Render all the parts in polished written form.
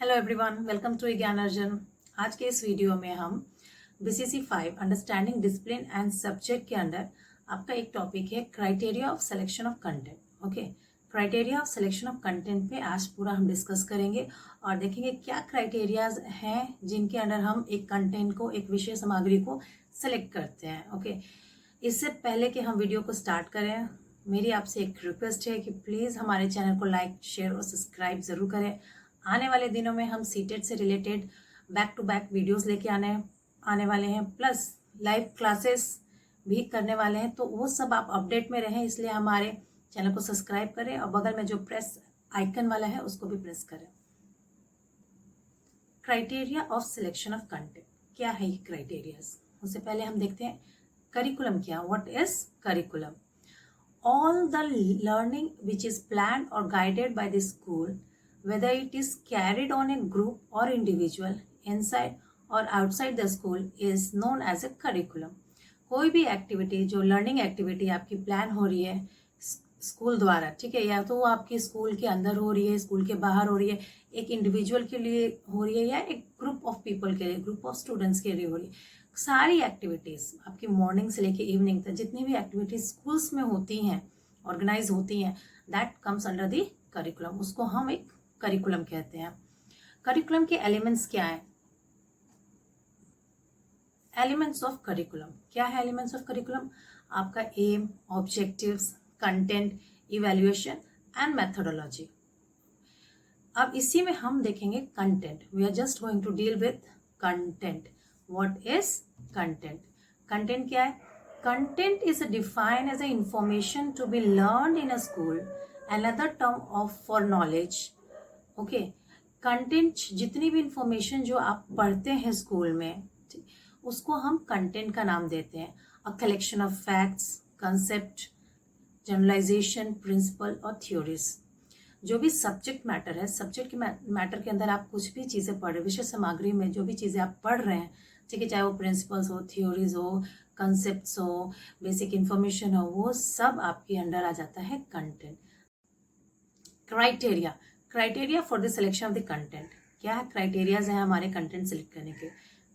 Hello everyone, welcome to ज्ञान अर्जन। आज के इस वीडियो में हम BCC 5 understanding discipline and subject के अंदर आपका एक टॉपिक है criteria of selection of content. Okay, criteria of selection of content पे आज पूरा हम डिस्कस करेंगे और देखेंगे क्या क्राइटेरियाज हैं जिनके अंदर हम एक कंटेंट को, एक विषय सामग्री को सिलेक्ट करते हैं। ओके, इससे पहले कि हम वीडियो को स्टार्ट करें, मेरी आपसे एक रिक्वेस्ट है कि प्लीज़ हमारे चैनल को लाइक, शेयर और सब्सक्राइब ज़रूर करें। आने वाले दिनों में हम सीटेट से related back to back videos लेके आने वाले हैं, प्लस लाइव क्लासेस भी करने वाले हैं। तो वो सब आप अपडेट में रहें, इसलिए हमारे चैनल को सब्सक्राइब करें और बगल में जो प्रेस आइकन वाला है उसको भी प्रेस करें। Criteria of selection of content क्या है? ये क्राइटेरियाज, उससे पहले हम देखते हैं करिकुलम क्या। What is curriculum? All the learning which is planned or guided by the school, whether it is carried on a group or individual, inside or outside the school, is known as a curriculum. कोई भी activity जो learning activity आपकी plan हो रही है school द्वारा, ठीक है, या तो वो आपके स्कूल के अंदर हो रही है, स्कूल के बाहर हो रही है, एक इंडिविजुअल के लिए हो रही है या एक ग्रुप ऑफ पीपल के लिए, ग्रुप ऑफ स्टूडेंट्स के लिए हो रही है, सारी एक्टिविटीज़ आपकी मॉर्निंग से लेके इवनिंग तक जितनी भी एक्टिविटीज स्कूल्स में होती हैं, ऑर्गेनाइज होती हैं, that comes under the curriculum. उसको हम एक करिकुलम कहते हैं। करिकुलम के एलिमेंट्स क्या हैं? एलिमेंट्स ऑफ करिकुलम क्या है? एलिमेंट्स ऑफ करिकुलम आपका aim, objectives, content, evaluation and methodology. अब इसी में हम देखेंगे content. We are just going to deal with content. What is content? Content क्या है? Content is defined as a information to be learned in a school, another term of for knowledge. Okay, content जितनी भी information जो आप पढ़ते हैं school में, उसको हम कंटेंट का नाम देते हैं। A collection of facts, concept, generalisation, principle और थ्योरीज। जो भी सब्जेक्ट मैटर है, सब्जेक्ट के मैटर के अंदर आप कुछ भी चीज़ें पढ़ रहे हैं, विषय सामग्री में जो भी चीज़ें आप पढ़ रहे हैं, ठीक है, चाहे वो प्रिंसिपल्स हो, थ्योरीज हो, कंसेप्ट्स हो, बेसिक इंफॉर्मेशन हो, वो सब आपके अंडर आ जाता है content. Criteria, criteria for the selection of the content क्या है? क्राइटेरियाज हैं हमारे कंटेंट सिलेक्ट करने के।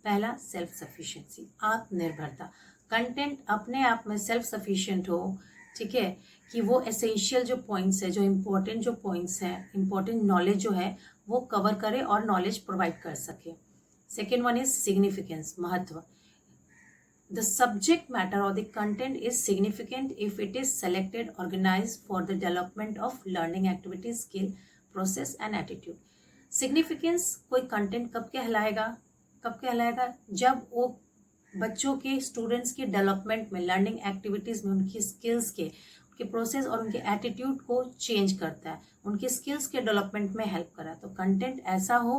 पहला, सेल्फ सफिशिएंसी, आत्मनिर्भरता। कंटेंट अपने आप में सेल्फ सफिशिएंट हो, ठीक है, कि वो एसेंशियल जो पॉइंट्स है, जो इम्पोर्टेंट जो पॉइंट्स हैं, इम्पोर्टेंट नॉलेज जो है वो कवर करे और नॉलेज प्रोवाइड कर सके। सेकेंड वन इज सिग्निफिकेंस, महत्व। The subject matter or the content is significant if it is selected, organized for the development of learning activities, skill, process and attitude. Significance कोई content कब कहलाएगा? कब कहलाएगा? जब वो बच्चों के, स्टूडेंट्स के डेवलपमेंट में, लर्निंग एक्टिविटीज़ में, उनकी स्किल्स के, उनके प्रोसेस और उनके एटीट्यूड को चेंज करता है, उनके स्किल्स के डेवलपमेंट में हेल्प करा। तो कंटेंट ऐसा हो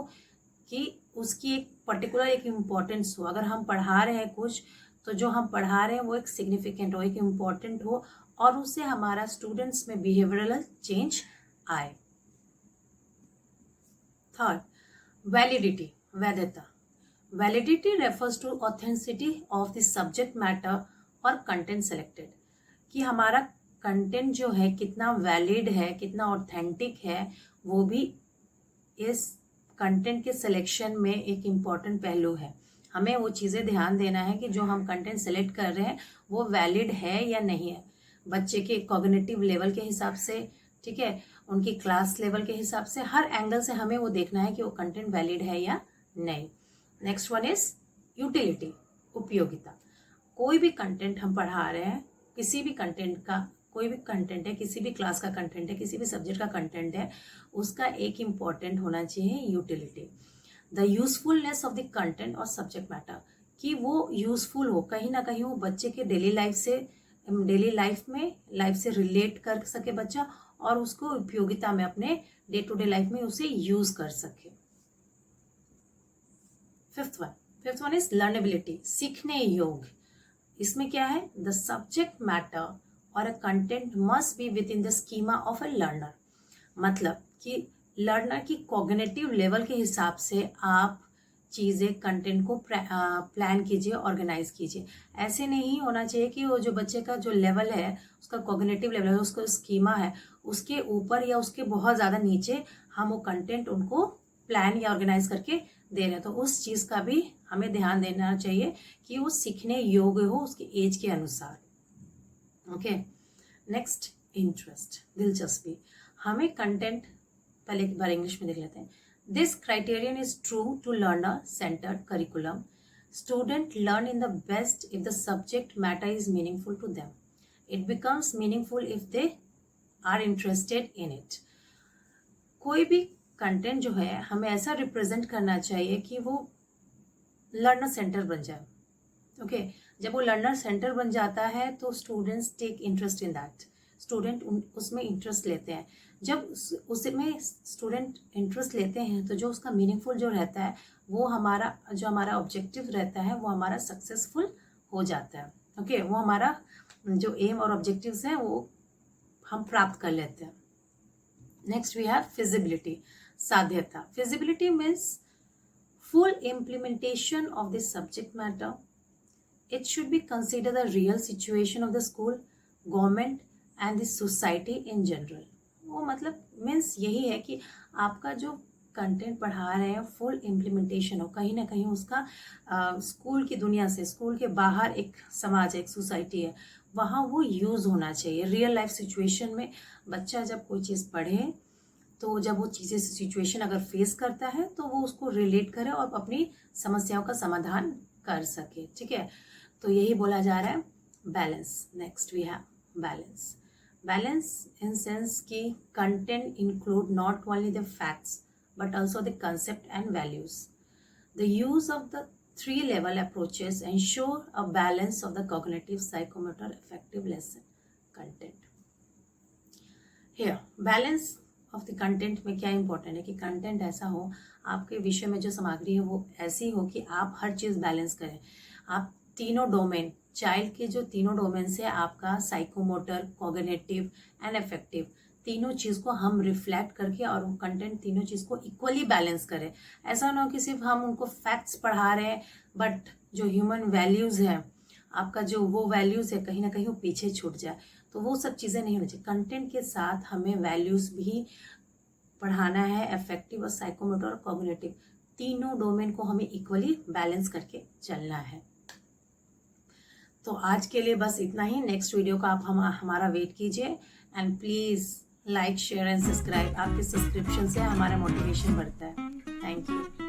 कि उसकी एक पर्टिकुलर एक इम्पोर्टेंस हो। अगर हम पढ़ा रहे हैं कुछ, तो जो हम पढ़ा रहे हैं वो एक सिग्निफिकेंट हो, एक इम्पॉर्टेंट हो और उससे हमारा स्टूडेंट्स में बिहेवियरल चेंज आए। थर्ड, वैलिडिटी, वैधता। Validity refers to authenticity of the subject matter और कंटेंट सेलेक्टेड, कि हमारा कंटेंट जो है कितना वैलिड है, कितना ऑथेंटिक है, वो भी इस कंटेंट के सिलेक्शन में एक इम्पॉर्टेंट पहलू है। हमें वो चीज़ें ध्यान देना है कि जो हम कंटेंट सेलेक्ट कर रहे हैं वो वैलिड है या नहीं है, बच्चे के कॉग्निटिव लेवल के हिसाब से, ठीक है, उनकी क्लास लेवल के हिसाब से, हर एंगल से हमें वो देखना है कि वो कंटेंट वैलिड है या नहीं। नेक्स्ट वन इज यूटिलिटी, उपयोगिता। कोई भी कंटेंट हम पढ़ा रहे हैं, किसी भी कंटेंट का, कोई भी कंटेंट है, किसी भी क्लास का कंटेंट है, किसी भी सब्जेक्ट का कंटेंट है, उसका एक इम्पॉर्टेंट होना चाहिए utility, the usefulness of the content और सब्जेक्ट मैटर, कि वो यूजफुल हो, कहीं ना कहीं वो बच्चे के डेली लाइफ से रिलेट कर सके बच्चा और उसको उपयोगिता में, अपने डे टू डे लाइफ में उसे यूज कर सके। फिफ्थ वन इज लर्नेबिलिटी, सीखने योग्य। इसमें क्या है? द सब्जेक्ट मैटर और a content must be with in the schema of a learner, मतलब कि लर्नर की कॉग्निटिव लेवल के हिसाब से आप चीज़ें, कंटेंट को प्लान कीजिए, ऑर्गेनाइज कीजिए। ऐसे नहीं होना चाहिए कि वो जो बच्चे का जो लेवल है, उसका कॉग्निटिव लेवल है, उसका स्कीमा है, उसके ऊपर या उसके बहुत ज़्यादा नीचे हम वो कंटेंट उनको प्लान या ऑर्गेनाइज करके दे रहे हैं, तो उस चीज़ का भी हमें ध्यान देना चाहिए कि वो सीखने योग्य हो उसके एज के अनुसार। ओके, नेक्स्ट, इंटरेस्ट, दिलचस्पी। हमें कंटेंट पहले एक बार इंग्लिश में देख लेते हैं। This criterion is true to learner centred curriculum. Student learn in the best if the subject matter is meaningful to them. It becomes meaningful if they are interested in it. कोई भी content जो है हमें ऐसा represent करना चाहिए कि वो लर्नर सेंटर बन जाए। ओके, जब वो लर्नर सेंटर बन जाता है तो students take interest in that, student उसमें इंटरेस्ट लेते हैं। जब उसमें स्टूडेंट इंटरेस्ट लेते हैं तो जो उसका मीनिंगफुल जो रहता है वो हमारा ऑब्जेक्टिव रहता है वो हमारा सक्सेसफुल हो जाता है। ओके, वो हमारा जो एम और ऑब्जेक्टिव्स हैं वो हम प्राप्त कर लेते हैं। नेक्स्ट वी हैव फिजिबिलिटी, साध्यता। Feasibility means full implementation of this subject matter. It should be considered the real situation of the school, government and the society in general. वो मतलब मीन्स यही है कि आपका जो कंटेंट पढ़ा रहे हैं फुल इम्प्लीमेंटेशन हो, कहीं ना कहीं उसका स्कूल की दुनिया से, स्कूल के बाहर एक समाज है, एक सोसाइटी है, वहाँ वो यूज़ होना चाहिए। रियल लाइफ सिचुएशन में बच्चा जब कोई चीज़ पढ़े तो जब वो चीज़ें सिचुएशन अगर फेस करता है तो वो उसको रिलेट करे और अपनी समस्याओं का समाधान कर सके। ठीक है, तो यही बोला जा रहा है balance. Next we have balance. Balance in sense कि content include not only the facts but also the concept and values. The use of the 3 level approaches ensure a balance of the cognitive, psychomotor, affective lesson content. Here, balance of the content में क्या important है कि content ऐसा हो, आपके विषय में जो सामग्री है वो ऐसी हो कि आप हर चीज़ बैलेंस करें। आप तीनों डोमेन, चाइल्ड के जो तीनों डोमेन से आपका साइकोमोटर, कॉग्निटिव एंड अफेक्टिव, तीनों चीज़ को हम रिफ्लेक्ट करके और वो कंटेंट तीनों चीज़ को इक्वली बैलेंस करें। ऐसा ना हो कि सिर्फ हम उनको फैक्ट्स पढ़ा रहे हैं बट जो ह्यूमन वैल्यूज़ है, आपका जो वो वैल्यूज़ है कहीं ना कहीं वो पीछे छूट जाए, तो वो सब चीज़ें नहीं होनी चाहिए। कंटेंट के साथ हमें वैल्यूज़ भी पढ़ाना है, अफेक्टिव और साइकोमोटर और कॉग्निटिव, तीनों डोमेन को हमें इक्वली बैलेंस करके चलना है। तो आज के लिए बस इतना ही। नेक्स्ट वीडियो का आप हमारा वेट कीजिए and please like, share and subscribe. आपके सब्सक्रिप्शन से हमारा मोटिवेशन बढ़ता है। Thank you.